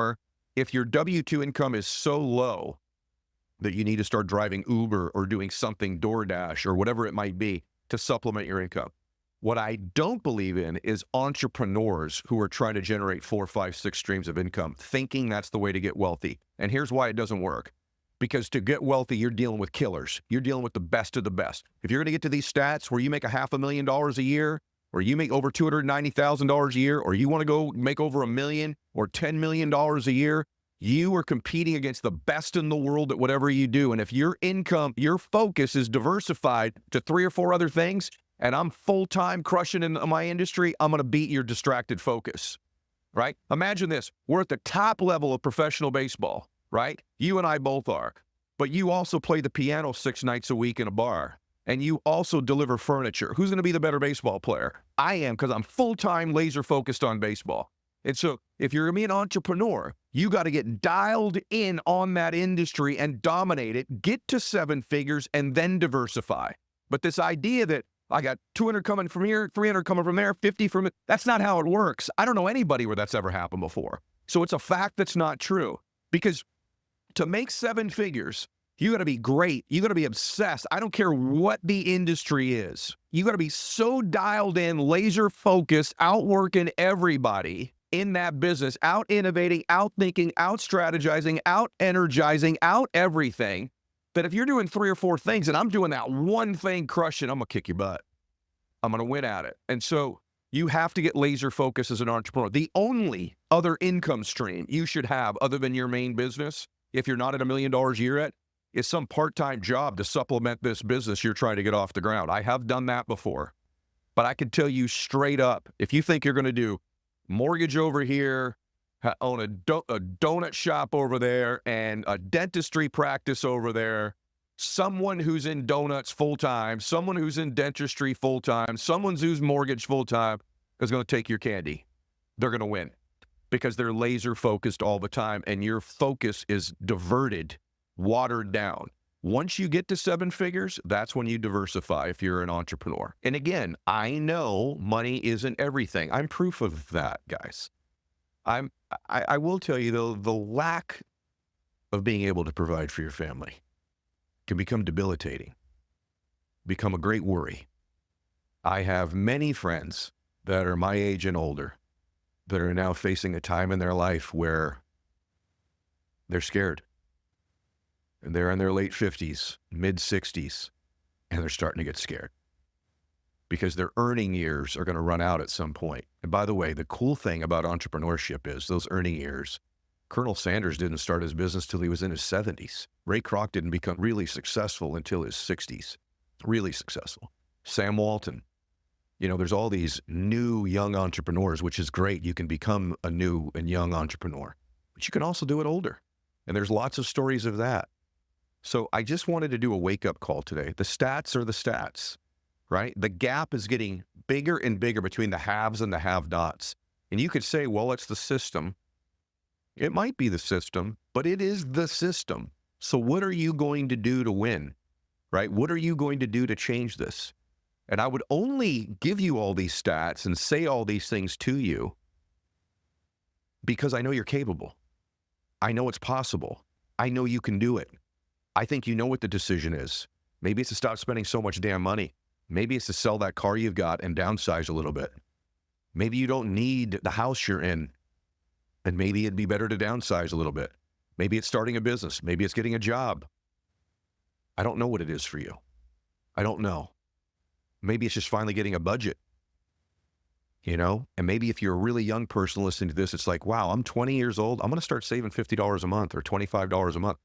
Or if your W-2 income is so low that you need to start driving Uber or doing something DoorDash or whatever it might be to supplement your income. What I don't believe in is entrepreneurs who are trying to generate 4, 5, 6 streams of income, thinking that's the way to get wealthy. And here's why it doesn't work. Because to get wealthy, you're dealing with killers. You're dealing with the best of the best. If you're going to get to these stats where you make $500,000 a year, or you make over $290,000 a year, or you want to go make over $1 million or $10 million a year, you are competing against the best in the world at whatever you do. And if your income, your focus is diversified to 3 or 4 other things, and I'm full-time crushing in my industry, I'm going to beat your distracted focus, right? Imagine this. We're at the top level of professional baseball, right? You and I both are. But you also play the piano 6 nights a week in a bar. And you also deliver furniture. Who's going to be the better baseball player? I am, because I'm full-time laser focused on baseball. And so if you're going to be an entrepreneur, you got to get dialed in on that industry and dominate it, get to 7 figures, and then diversify. But this idea that I got 200 coming from here, 300 coming from there, 50 from it, that's not how it works. I don't know anybody where that's ever happened before. So it's a fact that's not true. Because to make 7 figures, you got to be great. You got to be obsessed. I don't care what the industry is. You got to be so dialed in, laser focused, outworking everybody in that business, out innovating, out thinking, out strategizing, out energizing, out everything, that if you're doing 3 or 4 things and I'm doing that one thing crushing, I'm going to kick your butt. I'm going to win at it. And so you have to get laser focused as an entrepreneur. The only other income stream you should have other than your main business, if you're not at $1 million a year yet, is some part-time job to supplement this business you're trying to get off the ground. I have done that before. But I can tell you straight up, if you think you're going to do mortgage over here, own a donut shop over there, and a dentistry practice over there, someone who's in donuts full-time, someone who's in dentistry full-time, someone who's mortgage full-time is going to take your candy. They're going to win because they're laser-focused all the time, and your focus is diverted, watered down. Once you get to 7 figures, that's when you diversify if you're an entrepreneur. And again, I know money isn't everything. I'm proof of that, guys. I will tell you though, the lack of being able to provide for your family can become debilitating, become a great worry. I have many friends that are my age and older that are now facing a time in their life where they're scared. And they're in their late 50s, mid 60s, and they're starting to get scared because their earning years are going to run out at some point. And by the way, the cool thing about entrepreneurship is those earning years. Colonel Sanders didn't start his business till he was in his 70s. Ray Kroc didn't become really successful until his 60s. Really successful. Sam Walton. You know, there's all these new young entrepreneurs, which is great. You can become a new and young entrepreneur, but you can also do it older. And there's lots of stories of that. So I just wanted to do a wake-up call today. The stats are the stats, right? The gap is getting bigger and bigger between the haves and the have-nots. And you could say, well, it's the system. It might be the system, but it is the system. So what are you going to do to win, right? What are you going to do to change this? And I would only give you all these stats and say all these things to you because I know you're capable. I know it's possible. I know you can do it. I think you know what the decision is. Maybe it's to stop spending so much damn money. Maybe it's to sell that car you've got and downsize a little bit. Maybe you don't need the house you're in, and maybe it'd be better to downsize a little bit. Maybe it's starting a business. Maybe it's getting a job. I don't know what it is for you. I don't know. Maybe it's just finally getting a budget, you know? And maybe if you're a really young person listening to this, it's like, wow, I'm 20 years old. I'm going to start saving $50 a month or $25 a month.